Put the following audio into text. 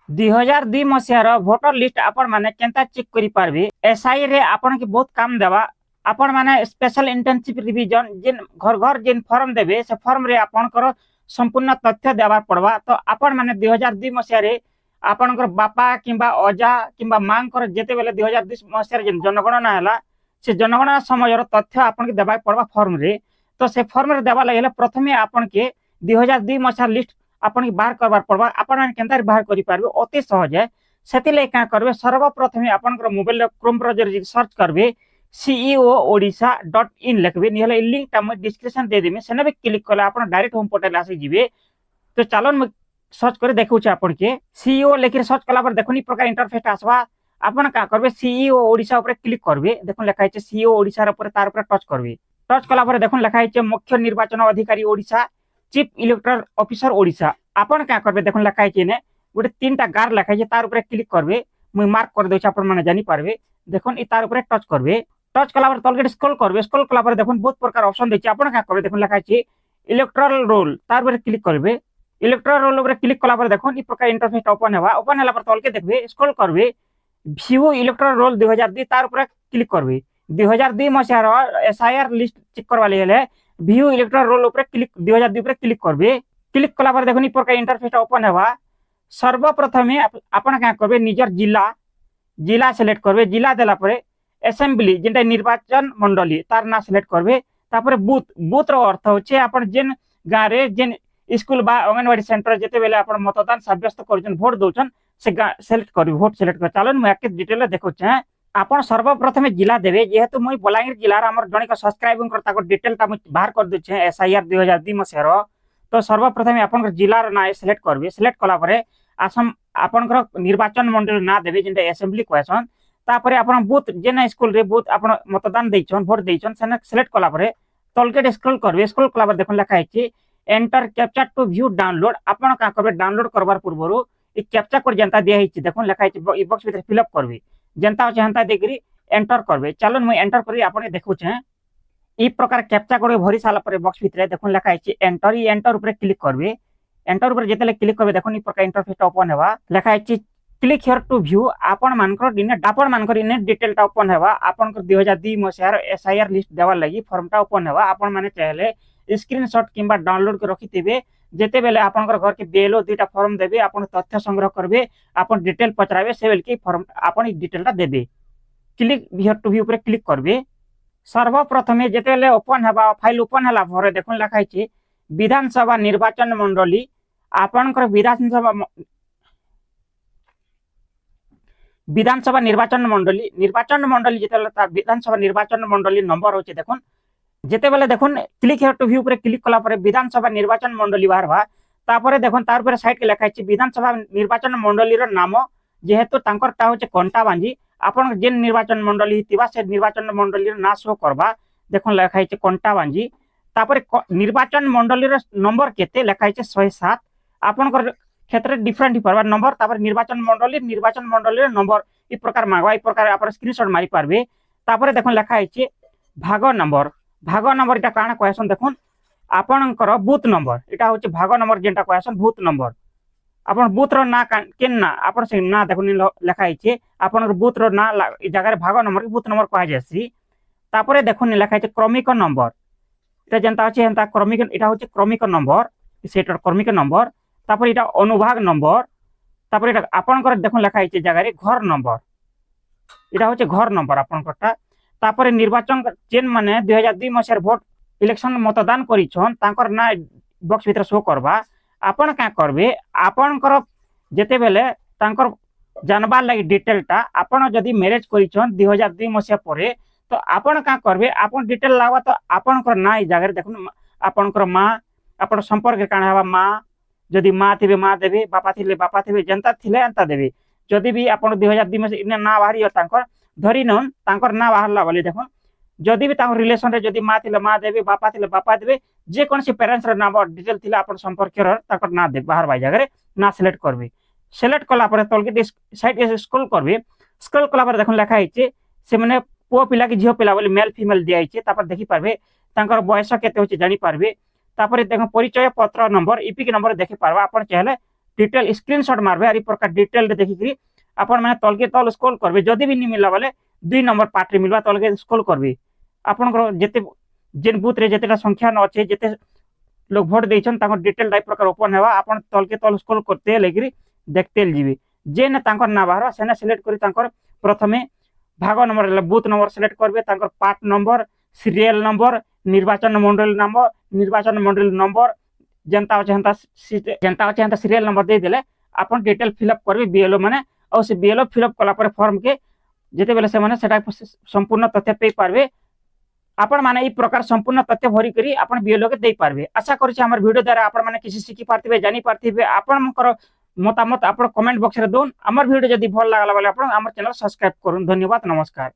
2002 ମସିହାର voter list ଆପଣ ମାନେ କେନ୍ତା ଚେକ୍ କରି ପାରବେ। ଏସଆଇ ରେ ଆପଣ କି ବହୁତ କାମ ଦେବା। ଆପଣ ମାନେ ସ୍ପେଶାଲ ଇଣ୍ଟର୍ନशिପ ରିଭିଜନ ଯେନ୍ ଘର ଘର ଯେନ୍ ଫର୍ମ ଦେବେ ସେ ଫର୍ମ ରେ ଆପଣଙ୍କର ସମ୍ପୂର୍ଣ୍ଣ ତଥ୍ୟ ଦେବାର ପଡବା। ତ ଆପଣ ମାନେ 2002 ମସିହାରେ ଆପଣଙ୍କର ବାପା କିମ୍ବା ଅଜା କିମ୍ବା ମାଙ୍କର ଯେତେବେଳେ 2002 ମସିହାରେ ଯେନ୍ ଜନଗଣନା ହେଲା ସେ ଜନଗଣନା ସମୟର ତଥ୍ୟ ଆପଣଙ୍କୁ ଦେବାକୁ ପଡବା ଫର୍ମ ରେ। ତ ସେ ଫର୍ମ ରେ ଦେବା ଲାଗି ପ୍ରଥମେ ଆପଣକେ 2002 ମସିହା ଲିଷ୍ଟ ଆପଣଙ୍କୁ ବାହାର করবার পড়বা। আপনার কেনতা বাহার করে পারবে অতি সহজে। সেতিলাই কাঁ করবে সর্বপ্রথমে আপনার মোবাইল ক্রোম ব্রাউজর সর্চ করবে ceoodisha.in লিখবে নিহলে এই লিঙ্কটা আমি ডিসক্রিপশন দিয়ে দেবি সেনে भी ক্লিক কলে আপনার ডাইরেক্ট হোম পোর্টাল আসি যাবে। তো চালন মু সর্চ করে দেখাউছি আপনাকে সিইও লিখে সর্চ কলা পরে দেখুন এই প্রকার ইন্টারফেস আসবা। আপনার কাঁ করবে সিইও ওড়িশা উপরে ক্লিক করবে। দেখুন লেখা আছে সিইও ওড়িশার উপরে তার উপরে টচ করবে। টচ কলা পরে দেখুন লেখা আছে মুখ্য নির্বাচন अधिकारी Odisha chief electoral officer Odisha. আপন কাঁ করবে দেখুন লেখা আছে নে গোটে তিনটা গার লেখা আছে তার উপরে ক্লিক করবে। মুই মার্ক করে দেছি আপন মানে জানি পারবে। দেখুন এই তার উপরে টচ করবে। টচ কলা পরে তলকে স্ক্রল করবে। স্ক্রল কলা পরে দেখুন বহুত প্রকার অপশন দিচ্ছে। আপন কাঁ করবে দেখুন লেখা আছে ইলেক্টরাল রোল তার উপরে ক্লিক করবে। ইলেক্টরাল রোল উপরে ক্লিক কলা পরে দেখুন এই প্রকার ইন্টারফেসটা ওপেন হওয়া। ওপেন হলা পরে তলকে দেখবে স্ক্রল করবে ভিউ ইলেক্টরাল রোল 2002 তার উপরে ক্লিক করবে। 2002 মସିହାର এসআইআর লিস্ট চেক করবা লাগলে ভিউ ইলেক্টরাল রোল উপরে ক্লিক 2002 উপরে ক্লিক করবে। ক্লিক কলা পরে দেখুন এই প্রকার ইন্টারফেসটা ওপেন হওয়া। সর্বপ্রথমে আপন কাঁ করবে নিজের জিলা জিলা সিলেক্ট করবে। জিলা দেলা পরে অ্যাসেম্বলি যেটা নির্বাচন মন্ডলী তার না সিলেক্ট করবে। তারপরে বুথ বুথর অর্থ হচ্ছে আপনার যেন গাঁরে যেন স্কুল বা অঙ্গনবাড়ি সেন্টার যেতেবেলে আপনার মতদান সাব্যস্ত করছেন ভোট দৌছন সে সিলেক্ট করবে ভোট সিলেক্ট করে। চালুন মু একে ডিটেল দেখুছে। ଆପଣ ସର୍ବପ୍ରଥମେ ଜିଲ୍ଲା ଦେବେ। ଯେହେତୁ ମୁଇଁ ବଲାଙ୍ଗୀର ଜିଲ୍ଲାର ଆମର ଜଣେ ସବସ୍କ୍ରାଇବଙ୍କର ତାଙ୍କ ଡିଟେଲଟା ମୁଁ ବାହାର କରିଦେଉଛେ ଏସଆଇଆର 2002 ମସିହାର। ତ ସର୍ବପ୍ରଥମେ ଆପଣଙ୍କର ଜିଲ୍ଲାର ନାଁ ସିଲେକ୍ଟ କରିବେ। ସିଲେକ୍ଟ କଲା ପରେ ଆସମ ଆପଣଙ୍କର ନିର୍ବାଚନ ମଣ୍ଡଳୀ ନାଁ ଦେବେ ଯେନ୍ଟା ଆସେମ୍ବଲି କହେସନ୍। ତାପରେ ଆପଣ ବୁଥ ଯେନ୍ ସ୍କୁଲରେ ବୁଥ ଆପଣ ମତଦାନ ଦେଇଛନ୍ ଭୋଟ ଦେଇଛନ୍ ସେନେ ସିଲେକ୍ଟ କଲା ପରେ ତଲକେ ସ୍କ୍ରୋଲ କରିବେ। ସ୍କ୍ରୋଲ କଲା ପରେ ଦେଖୁନ୍ ଲେଖା ହେଇଛି enter captcha two view download. আপন কাঁ করবে ডাউনলোড করবার পূর্বরু এই ক্যাপচা কোড যেনতা দিয়া হইছে দেখুন লেখা হইছে এই বক্স ভিতরে ফিল আপ করবে। যেনতা আছে হেনতা দেখিরি এন্টার করবে। চালুন মুই এন্টার করি আপনাকে দেখুছে। এই প্রকার ক্যাপচা কোড ভরি সারা পরে বক্স ভিতরে দেখুন লেখা হইছে এন্টার। এই এন্টার উপরে ক্লিক করবে। এন্টার উপরে যেতেলে ক্লিক করবে দেখুন এই প্রকার ইন্টারফেসটা ওপেন হওয়া। লেখা হইছে ক্লিক হিয়ার টু ভিউ আপন মানকৰ দিনে আপন মানকৰ ইনে ডিটেলটা ওপেন হওয়া। আপনকৰ 2002 মସିହାର এসআইআর লিস্ট দেওয়ার লাগি ফর্মটা ওপেন হওয়া। আপন মানে চাইলে স্ক্রিনশট কিংবা ডাউনলোড করে রখিথিবে। যেতেবেলে আপনার ঘরকে বিএলও দুইটা ফর্ম দেবে আপন তথ্য সংগ্রহ করবে আপন ডিটেল পচারবে সে বেলকে ফর্ম আপন এই ডিটেলটা দেবে। ক্লিক হিয়ার টু ভিউ উপরে ক্লিক করবে। সর্বপ্রথমে যেতেবেলে ওপেন হবা ফাইল ওপেন হলা পরে দেখুন লেখা হইছে বিধানসভা নির্বাচন মন্ডলী। আপনার বিধানসভা নির্বাচন মন্ডলী যেতেবেলে তার বিধানসভা নির্বাচন মন্ডলী নম্বর হচ্ছে দেখুন। যেতেবেলে দেখুন ক্লিক হিয়ার টু ভিউ উপরে ক্লিক কলা পরে বিধানসভা নির্বাচন মন্ডলী বাহারবা। তারপরে দেখুন তার উপরে সাইডকে লেখা আছে বিধানসভা নির্বাচন মন্ডলীর নাম। যেহেতু তাঙ্করটা হচ্ছে কন্টাবাঞ্জি আপন যে নির্বাচন মন্ডলী হইতিবা সে নির্বাচন মন্ডলীর না শো করবা। দেখুন লেখা আছে কন্টাবাঞ্জি। তারপরে নির্বাচন মন্ডলীর নম্বর কেতে লেখা আছে 107। আপনার ক্ষেত্রে ডিফরেন্ট হইপারবা নম্বর। তারপরে নির্বাচন মন্ডলীর নম্বর এই প্রকার মাগবা। এই প্রকার আপনার স্ক্রিনশট মারি পারবে। তারপরে দেখুন লেখা আছে ভাগ নম্বর। ভাগ নম্বর এটা কাଣା কহেসন দেখুন আপনার বুথ নম্বর। এটা হচ্ছে ভাগ নম্বর যেটা কহেসন বুথ নম্বর। আপনার বুথর না কেন না আপনার সে না দেখুন লেখা হয়েছে আপনার বুথর না এই জায়গায় ভাগ নম্বর বুথ নম্বর কুহযাসি। তারপরে দেখুন লেখা হয়েছে ক্রমিক নম্বর। এটা যেটা আছে হেনতা ক্রমিক এটা হচ্ছে ক্রমিক নম্বর সেটার ক্রমিক নম্বর। তারপরে এটা অনুভাগ নম্বর। তারপরে এটা আপনার দেখুন লেখা হয়েছে জায়গায় ঘর নম্বর। এটা হচ্ছে ঘর নম্বর আপনারটা। তারপরে নির্বাচন যেন মানে 2002 মସିହାର ভোট ইলেকশন মতদান করিছন তাঙ্কর না বক্স ভিতরে শো করবা। আপন কাঁ করবে আপনার যেতেবেলে তাঙ্কর জানবার লাগি ডিটেলটা আপন যদি ম্যারেজ করিছন 2002 মସିହା পরে তো আপন কাঁ করবে আপন ডিটেল লাগবা। তো আপনার না এই জায়গায় দেখুন আপনার মা আপনার সম্পর্কে কাଣା হবা মা যদি মা থিবে মা দেবে বাপা থিলে বাপা থিবে যেনতা থিলে এনতা দেবে। যদি भी আপনার 2002 মସିହା ইনে না বাহারি তাঙ্কর ধরি নন তাঙ্কর না বাহারলা বলি দেখুন যদি भी তাঙ্কর রিলেশন রে যদি মা থিলে মা দেবে বাপা থিলে বাপা দেবে যে কোনসি প্যারেন্টস র নাম ডিটেল থিলে আপন সম্পর্কের তাঙ্কর না দেবে বাহার বাই জায়গায় না সিলেক্ট করবে। সিলেক্ট কলা পরে তলকে সাইড স্ক্রল করবে। স্ক্রল কলা পরে দেখুন লেখা হইছে সে মানে পুଅ ପିଲା କି ଝିଅ ପିଲା বলে মেল ফিমেল দিয়া হইছে। তারপর দেখি পারবে তাঙ্কর বয়স কেতে হচ্ছে জানি পারবে। তারপরে দেখুন পরিচয় পত্র নম্বর ইপিক নম্বর দেখি পারবা। আপন চাইলে डिटेल स्क्रीनशॉट मारबे और प्रकार डिटेल देखिक आपण मैंने तल के तल स्क्रॉल करबे जदि भी नहीं मिलला बोले 2 नंबर पार्ट रे मिलवा तल के स्क्रॉल करबे आपन जेते जेन बूथ रे जेतेटा संख्या न अच्छे जेते लोग भोट देछन ताको डिटेल टाइप प्रकार ओपन हेवा आपण तल के तल स्क्रॉल करते लेकिन देखते जीवे जेन तांकर ना बाहर सेना सिलेक्ट करी तांकर प्रथमे भाग नंबर बूथ नंबर सिलेक्ट करबे तांकर पार्ट नंबर सीरियल नंबर निर्वाचन मंडल नंबर जनता अच्छे हंता सीरियल नंबर दे देले आपण डिटेल फिलअप करबे बीएलओ माने और से बीएलओ फिलअप कला पर फॉर्म के जेते बेले से माने सेटा संपूर्ण तथ्य पे पारबे आपण माने ई प्रकार संपूर्ण तथ्य भरी करी आपण बीएलओ के दे पारबे आशा करी छी हमर वीडियो द्वारा आपण माने किसी सिखि पारथिबे जानि पारथिबे आपनकर मतामत आपण कमेंट बॉक्स रे दोन हमर वीडियो जदी भल लागला बोले आपण हमर चैनल सब्सक्राइब करूँ धन्यवाद नमस्कार।